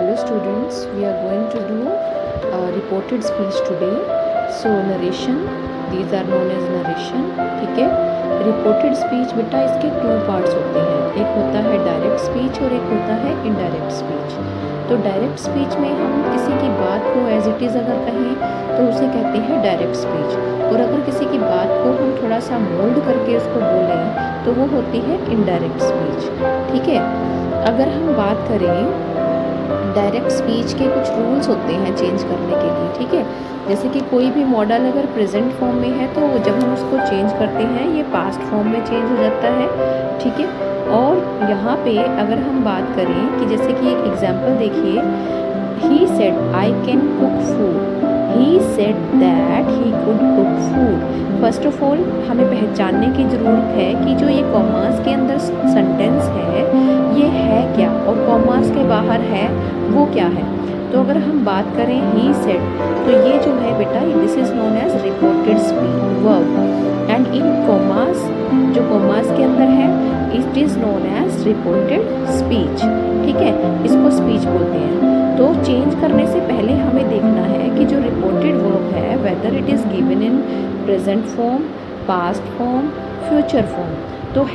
Hello students, we are going to do reported speech today. So narration, these are known as narration. ठीक है, reported speech बेटा इसके two parts होते हैं, एक होता है डायरेक्ट स्पीच और एक होता है इनडायरेक्ट स्पीच। तो डायरेक्ट स्पीच में हम किसी की बात को एज इट इज़ अगर कहें तो उसे कहते हैं डायरेक्ट स्पीच, और अगर किसी की बात को हम थोड़ा सा मोल्ड करके उसको बोलें तो वो होती है इनडायरेक्ट स्पीच। ठीक है, अगर हम बात करें डायरेक्ट स्पीच के कुछ रूल्स होते हैं चेंज करने के लिए। ठीक है, जैसे कि कोई भी मॉडल अगर प्रेजेंट फॉर्म में है तो जब हम उसको चेंज करते हैं ये पास्ट फॉर्म में चेंज हो जाता है। ठीक है, और यहाँ पे अगर हम बात करें कि जैसे कि एक एग्जांपल देखिए, he said I can cook food, he said that he could cook food. First of all हमें पहचानने की ज़रूरत है कि जो ये कॉमास के अंदर सेंटेंस है ये है क्या और कॉमास के बाहर है वो क्या है। तो अगर हम बात करें ही सेड, तो ये जो है बेटा this is known as reported verb, and in commas जो कॉमास के अंदर है it is known as reported speech. ठीक है, इसको स्पीच बोलते हैं। तो चेंज करने से पहले हमें देखना है कि जो रिपोर्टेड वर्ब है whether it is given in present form, past form, future form. तो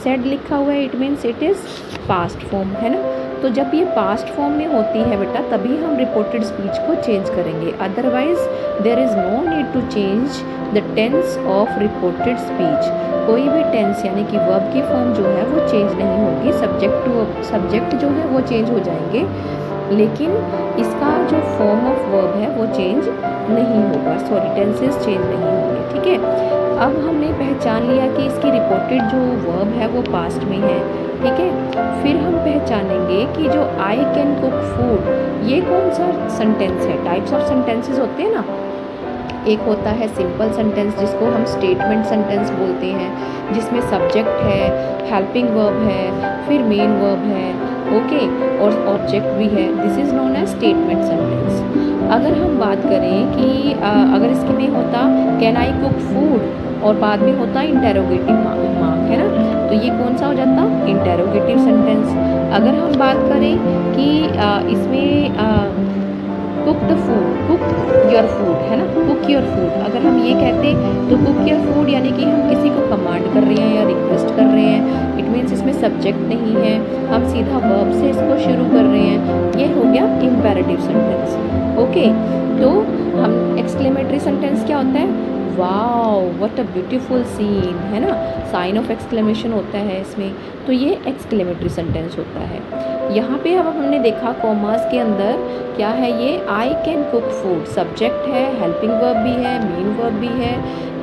सेड लिखा हुआ है, it means it is past form, है ना। तो जब ये पास्ट फॉर्म में होती है बेटा तभी हम रिपोर्टेड स्पीच को चेंज करेंगे, otherwise there is no need to change the tense of reported speech. कोई भी टेंस यानी कि वर्ब की फॉर्म जो है वो चेंज नहीं होगी, सब्जेक्ट जो है वो चेंज हो जाएंगे, लेकिन इसका जो फॉर्म ऑफ वर्ब है वो चेंज नहीं होगा, सॉरी टेंसेस चेंज नहीं होंगे। ठीक है, अब हमने पहचान लिया कि इसकी रिपोर्टेड जो वर्ब है वो पास्ट में है। ठीक है, फिर हम पहचानेंगे कि जो आई कैन कुक फूड ये कौन सा सेंटेंस है। टाइप्स ऑफ सेंटेंसेस होते हैं ना, एक होता है सिंपल सेंटेंस जिसको हम स्टेटमेंट सेंटेंस बोलते हैं, जिसमें सब्जेक्ट है, हेल्पिंग वर्ब है, फिर मेन वर्ब है, ओके, और ऑब्जेक्ट भी है। This is known as statement sentence. अगर हम बात करें कि अगर इसके में होता कैन आई कुक फूड और बाद में होता इंटेरोगेटिव मार्क, है ना, तो ये कौन सा हो जाता इंटेरोगेटिव सेंटेंस। अगर हम बात करें कि इसमें cook the food, cook your food, है ना, कुक योर फूड, अगर हम ये कहते तो कुक योर फूड यानी कि हम किसी को कमांड कर रहे हैं या रिक्वेस्ट कर रहे हैं, इट मीन्स इसमें सब्जेक्ट नहीं है, हम सीधा वर्ब से इसको शुरू कर रहे हैं, ये हो गया इम्पेरेटिव सेंटेंस। ओके, तो हम एक्सक्लेमेटरी सेंटेंस क्या होता है, wow what a beautiful scene, है ना, साइन ऑफ एक्सक्लेमेशन होता है इसमें, तो ये एक्सक्लेमेटरी सेंटेंस होता है। यहाँ पे अब हमने देखा कॉमास के अंदर क्या है, ये I can cook food, subject है, हेल्पिंग वर्ब भी है, मेन वर्ब भी है,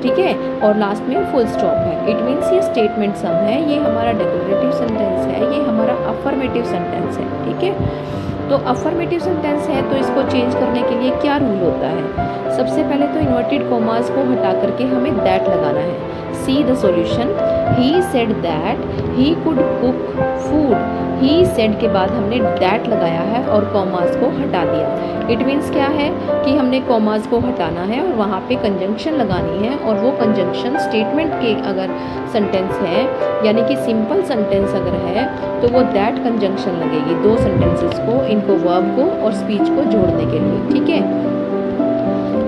ठीक है, और लास्ट में फुल स्टॉप है। इट मीन्स ये स्टेटमेंट सम है, ये हमारा डिक्लेरेटिव सेंटेंस है, ये हमारा अफर्मेटिव सेंटेंस है। ठीक है, तो अफर्मेटिव सेंटेंस है तो इसको चेंज करने के लिए क्या रूल होता है। सबसे पहले तो इन्वर्टेड कॉमास को हटा करके हमें दैट लगाना है। See the solution, he said that he could cook food, he said के बाद हमने दैट लगाया है और कॉमास को हटा दिया। इट मीन्स क्या है कि हमने कॉमास को हटाना है और वहाँ पे कंजंक्शन लगानी है, और वो कंजंक्शन स्टेटमेंट के अगर सेंटेंस है यानी कि सिंपल सेंटेंस अगर है तो वो दैट कंजंक्शन लगेगी दो सेंटेंसेस को, इनको वर्ब को और स्पीच को जोड़ने के लिए। ठीक है,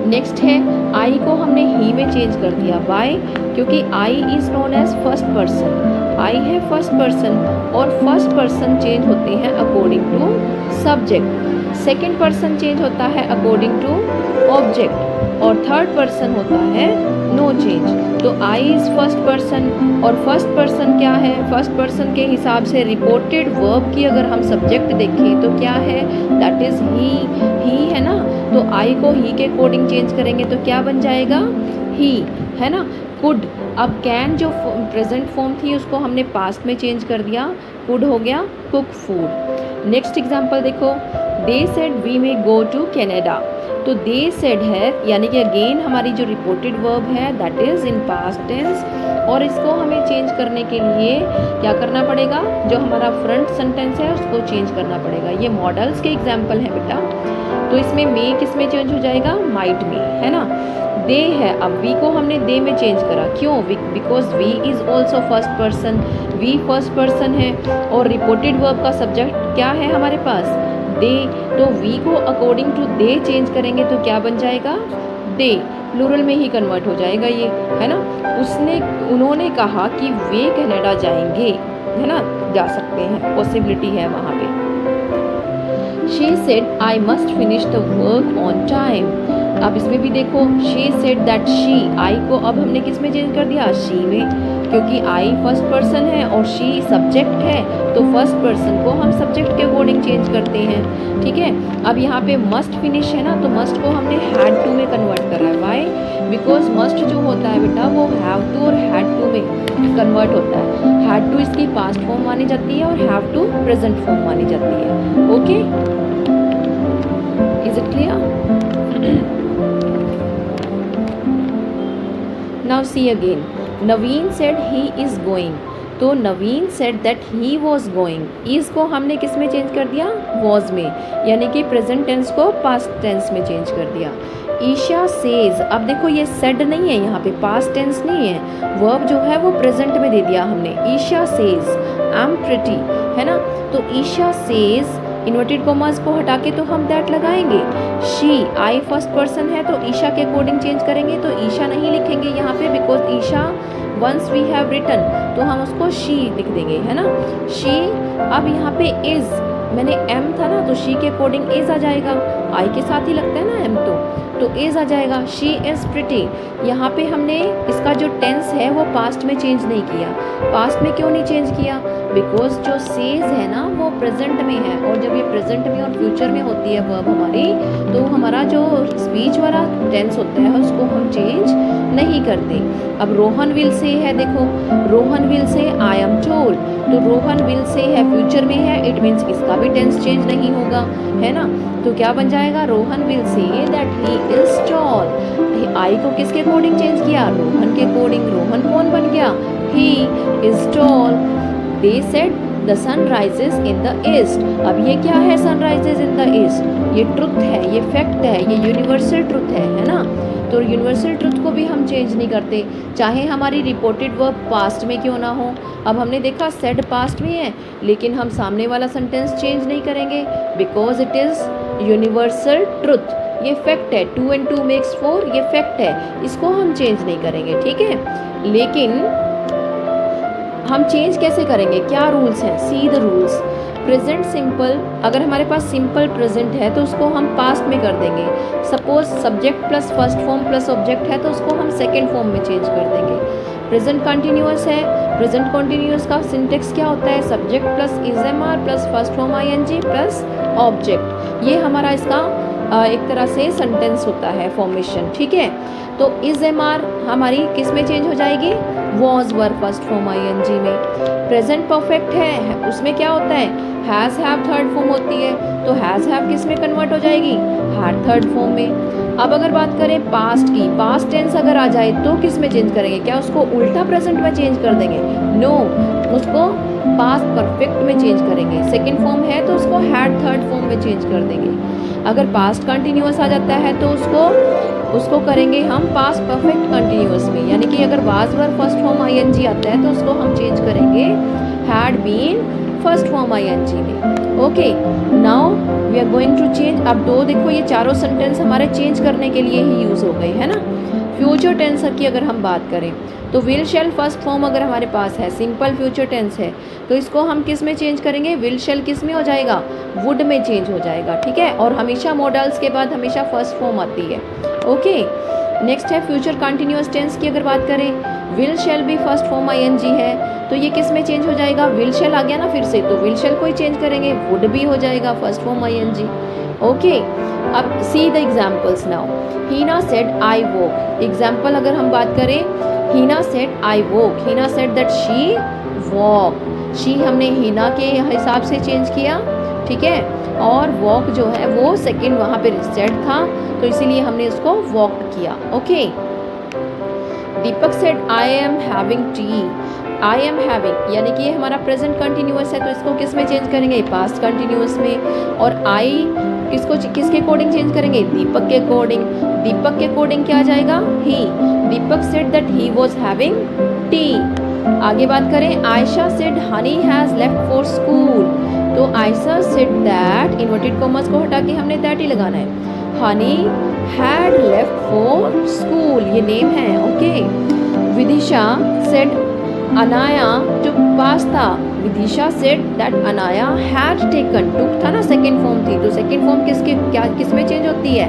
नेक्स्ट है आई को हमने ही में चेंज कर दिया। वाई? क्योंकि I is known as first person, I है फर्स्ट पर्सन और फर्स्ट पर्सन चेंज होते हैं according to subject, second person change होता है अकॉर्डिंग टू ऑब्जेक्ट, और थर्ड पर्सन होता है नो चेंज। तो आई इज़ फर्स्ट पर्सन, और फर्स्ट पर्सन क्या है, फर्स्ट पर्सन के हिसाब से रिपोर्टेड वर्ब की अगर हम सब्जेक्ट देखें तो क्या है, दैट इज़ ही है ना। तो आई को ही के अकॉर्डिंग चेंज करेंगे तो क्या बन जाएगा, ही, है ना। कुड, अब कैन जो प्रेजेंट फॉर्म थी उसको हमने पास्ट में चेंज कर दिया, कुड हो गया कुक फूड। नेक्स्ट एग्जांपल देखो, they said we may go to Canada, तो दे सेड है यानी कि अगेन हमारी जो रिपोर्टेड वर्ब है that is in past tense, और इसको हमें चेंज करने के लिए क्या करना पड़ेगा, जो हमारा फ्रंट सेंटेंस है उसको चेंज करना पड़ेगा। ये मॉडल्स के एग्जाम्पल हैं बेटा, तो इसमें मे किस में चेंज हो जाएगा, माइट में, है ना। दे है, अब वी को हमने दे में चेंज करा, क्यों, because we is also first person, we first person है, और रिपोर्टेड वर्ब का सब्जेक्ट क्या है हमारे पास, दे, तो वी को अकॉर्डिंग टू दे चेंज करेंगे तो क्या बन जाएगा, दे, प्लूरल में ही कन्वर्ट हो जाएगा ये, है ना। उन्होंने कहा कि वे कनाडा जाएंगे, है ना, जा सकते हैं, पॉसिबिलिटी है वहाँ पे। She said I must finish the work on time. अब इसमें भी देखो, she said that she, I को अब हमने किस में चेंज कर दिया, she में, क्योंकि I फर्स्ट पर्सन है और she सब्जेक्ट है, तो फर्स्ट पर्सन को हम सब्जेक्ट के अकॉर्डिंग चेंज करते हैं, ठीक है। अब यहाँ पे must finish है ना, तो must को हमने had to में कन्वर्ट करा है। Why? Because must जो होता है बेटा वो have to और had to में कन्वर्ट होता है। had to इसकी पास्ट फॉर्म मानी जाती है और have to प्रेजेंट फॉर्म मानी जाती है। Okay, is it clear? Now see again. Naveen said he is going. तो Naveen said that he was going, is को हमने किस में चेंज कर दिया, वॉज में, यानी कि प्रेजेंट टेंस को पास्ट टेंस में चेंज कर दिया। ईशा सेज, अब देखो ये सेड नहीं है, यहाँ पे पास्ट टेंस नहीं है, वर्ब जो है वो प्रेजेंट में दे दिया हमने। Isha says I am pretty, है ना, तो ईशा सेज इन्वर्टेड कॉमास को हटा के तो हम दैट लगाएंगे। शी, आई फर्स्ट पर्सन है तो ईशा के अकॉर्डिंग चेंज करेंगे, तो ईशा नहीं लिखेंगे यहाँ पे, because Isha once we have written, तो हम उसको शी लिख देंगे, है ना, शी। अब यहाँ पे इज, मैंने एम था ना, तो शी के अकॉर्डिंग इज आ जाएगा, आई के साथ ही लगता है ना एम, तो इज आ जाएगा। शी इज़ प्रिटी, यहाँ पे हमने इसका जो टेंस है वो पास्ट में चेंज नहीं किया। पास्ट में क्यों नहीं चेंज किया, बिकॉज जो सेज है ना वो प्रेजेंट में है, और जब ये प्रेजेंट में और फ्यूचर में होती है वर्ब हमारी, तो हमारा जो स्पीच वाला टेंस होता है उसको हम चेंज नहीं करते। अब रोहन विल से है, देखो रोहन विल से आई एम टोल्ड, तो रोहन विल से है, फ्यूचर में है, इट मीन्स इसका भी टेंस चेंज नहीं होगा, है ना, तो क्या बन जाएगा, Rohan will say that he is tall. I को किसके अकॉर्डिंग चेंज किया, रोहन के अकॉर्डिंग। रोहन कौन बन गया, he is tall. They said the sun rises in the east, अब ये क्या है, sun rises in the east, ये ट्रुथ है, ये फैक्ट है, ये यूनिवर्सल ट्रुथ है ना, तो यूनिवर्सल ट्रुथ को भी हम चेंज नहीं करते, चाहे हमारी रिपोर्टेड वर्ब पास्ट में क्यों ना हो। अब हमने देखा सेड पास्ट में है, लेकिन हम सामने वाला सेंटेंस चेंज नहीं करेंगे, because it is universal truth, ये फैक्ट है, 2 and 2 makes 4, ये फैक्ट है, इसको हम चेंज नहीं करेंगे, ठीक है। लेकिन हम चेंज कैसे करेंगे, क्या रूल्स हैं, see the rules. Present simple, अगर हमारे पास सिंपल प्रेजेंट है तो उसको हम पास्ट में कर देंगे। Suppose subject plus first form plus object है तो उसको हम सेकेंड फॉर्म में चेंज कर देंगे। प्रेजेंट कंटिन्यूअस है, प्रेजेंट कंटिन्यूअस का सिंटेक्स क्या होता है, subject plus is am are plus first form I N G plus object, ये हमारा इसका एक तरह से सेंटेंस होता है फॉर्मेशन, ठीक है। तो इज-एम-आर हमारी किस में चेंज हो जाएगी, was were first form I N G में। प्रेजेंट परफेक्ट है, उसमें क्या होता है, हैज़ हैव थर्ड फॉर्म होती है, तो हैज़ हैव किस में कन्वर्ट हो जाएगी, हैड थर्ड फॉर्म में। अब अगर बात करें पास्ट की, पास्ट टेंस अगर आ जाए तो किस में चेंज करेंगे, क्या उसको उल्टा प्रेजेंट में चेंज कर देंगे, नो, उसको पास्ट परफेक्ट में चेंज करेंगे। सेकेंड फॉर्म है तो उसको हैड थर्ड फॉर्म में चेंज कर देंगे। अगर पास्ट कंटिन्यूअस आ जाता है तो उसको करेंगे हम पास्ट परफेक्ट कंटिन्यूअस में, यानी कि अगर was were first form I N G आता है तो उसको हम चेंज करेंगे had been first form I N G में। Okay, now we are going to change. अब दो देखो, ये चारों सेंटेंस हमारे चेंज करने के लिए ही यूज़ हो गए, है ना। फ्यूचर टेंस की अगर हम बात करें तो विल शेल फर्स्ट फॉर्म अगर हमारे पास है, सिंपल फ्यूचर टेंस है, तो इसको हम किस में चेंज करेंगे, विल शेल किस में हो जाएगा, वुड में चेंज हो जाएगा, ठीक है। और हमेशा मॉडल्स के बाद हमेशा फर्स्ट फॉर्म आती है। ओके, नेक्स्ट है फ्यूचर कंटिन्यूअस टेंस की अगर बात करें, विल शेल भी फर्स्ट फॉर्म आई-एन-जी है, तो ये किस में चेंज हो जाएगा, विल शेल आ गया ना फिर से, तो विल शेल को ही चेंज करेंगे, वुड भी हो जाएगा फर्स्ट फॉर्म आई-एन-जी। ओके, अब see the examples now. Heena said I walk, example अगर हम बात करें, Heena said I walk, Heena said that she walk, she हमने हीना के हिसाब से चेंज किया, ठीक है, और वॉक जो है वो सेकंड वहाँ पे सेड था, तो इसीलिए हमने इसको वॉक किया। Okay, Deepak said I am having tea, I am having यानी कि ये हमारा प्रेजेंट कंटिन्यूअस है, तो इसको किस में चेंज करेंगे, पास्ट कंटिन्यूअस में। और आई किसके अकॉर्डिंग चेंज करेंगे, दीपक के अकॉर्डिंग। दीपक के अकॉर्डिंग क्या आ जाएगा, he. Deepak said that he was having tea. आगे बात करें, Ayesha said Honey has left for school, तो Ayesha said that, inverted commas को हटा के हमने दैट ही लगाना है, Honey had left for school, ये नेम है, okay. Vidisha said Anaya took pasta, Vidisha said that Anaya had taken, took था ना सेकेंड फॉर्म थी, तो सेकेंड फॉर्म किस में चेंज होती है,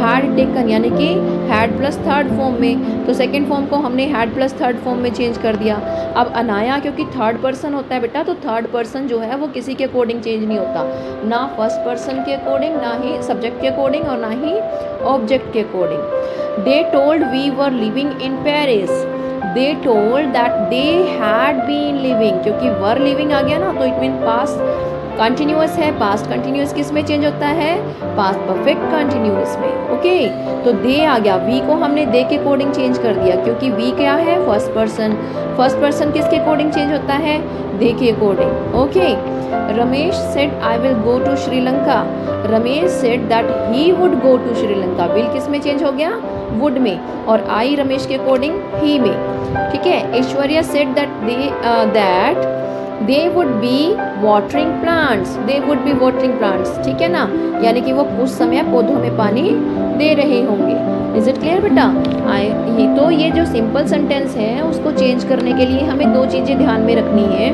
हैड टेकन, यानी कि हैड प्लस थर्ड फॉर्म में, तो सेकेंड फॉर्म को हमने हैड प्लस थर्ड फॉर्म में चेंज कर दिया। अब अनाया क्योंकि थर्ड पर्सन होता है बेटा, तो थर्ड पर्सन जो है वो किसी के अकॉर्डिंग चेंज नहीं होता, ना फर्स्ट पर्सन के अकॉर्डिंग, ना ही सब्जेक्ट के अकॉर्डिंग और ना ही ऑब्जेक्ट के according. They told we were living in Paris, they told that they had been living, क्योंकि वर लिविंग आ गया ना तो इट मीन पास्ट कंटिन्यूअस है, पास्ट कंटिन्यूअस किस में चेंज होता है, पास्ट परफेक्ट कंटिन्यूअस में, ओके। तो दे आ गया, वी को हमने दे के अकॉर्डिंग चेंज कर दिया, क्योंकि वी क्या है, फर्स्ट पर्सन, फर्स्ट पर्सन किसके अकॉर्डिंग चेंज होता है, दे के according, okay. Ramesh said I will go to Sri Lanka, Ramesh said that he would go to Sri Lanka, will किस में चेंज हो गया, वुड में, और आई रमेश के अकॉर्डिंग ही में, ठीक है। Aishwarya said that they would be watering plants, they would be watering plants, ठीक है ना, यानी कि वो उस समय पौधों में पानी दे रहे होंगे। इज इट क्लियर बेटा? ये जो सिंपल सेंटेंस है उसको चेंज करने के लिए हमें दो चीज़ें ध्यान में रखनी है।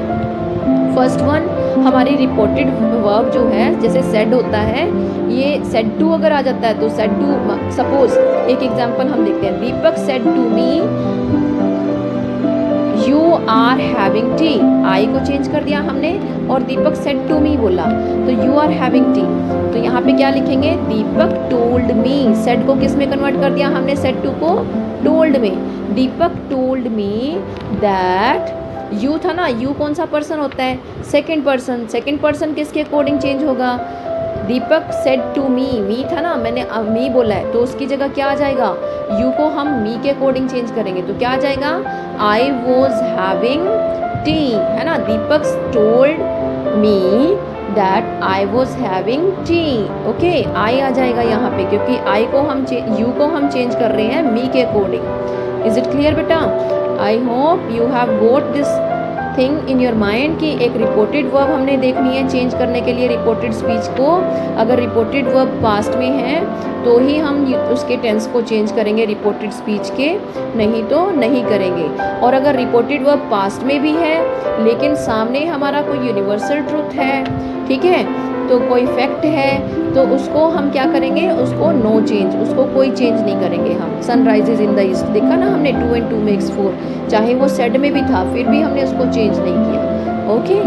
फर्स्ट वन, हमारी रिपोर्टेड वर्ब जो है, जैसे सेड होता है, ये सेड टू अगर आ जाता है तो सेड टू, सपोज एक एग्जांपल हम देखते हैं, Deepak said to me you are having tea, I को चेंज कर दिया हमने और दीपक सेड टू मी बोला, तो यू आर हैविंग टी, तो यहाँ पे क्या लिखेंगे, दीपक टोल्ड मी, सेड को किस में कन्वर्ट कर दिया हमने, सेड टू को टोल्ड में, दीपक टोल्ड मी दैट, यू था ना, यू कौन सा पर्सन होता है, सेकेंड पर्सन, सेकेंड पर्सन किसके अकॉर्डिंग चेंज होगा, दीपक सेड टू मी था ना, मैंने मी बोला है तो उसकी जगह क्या आ जाएगा, यू को हम मी के अकॉर्डिंग चेंज करेंगे तो क्या आ जाएगा, आई वॉज हैविंग टी, है ना, Deepak told me that I was having tea, okay, I आ जाएगा यहाँ पे क्योंकि आई को हम यू को हम चेंज कर रहे हैं मी के अकॉर्डिंग। इज इट क्लियर बेटा? I hope you have got this thing in your mind कि एक रिपोर्टेड वर्ब हमने देखनी है चेंज करने के लिए रिपोर्टेड स्पीच को, अगर रिपोर्टेड वर्ब पास्ट में है तो ही हम उसके टेंस को चेंज करेंगे रिपोर्टेड स्पीच के, नहीं तो नहीं करेंगे। और अगर रिपोर्टेड वर्ब पास्ट में भी है लेकिन सामने हमारा कोई यूनिवर्सल ट्रूथ है, ठीक है, तो कोई फैक्ट है, तो उसको हम क्या करेंगे, उसको नो चेंज, उसको कोई चेंज नहीं करेंगे हम। सनराइजेज इन द ईस्ट देखा ना हमने, 2 and 2 makes 4, चाहे वो सेड में भी था फिर भी हमने उसको चेंज नहीं किया, ओके।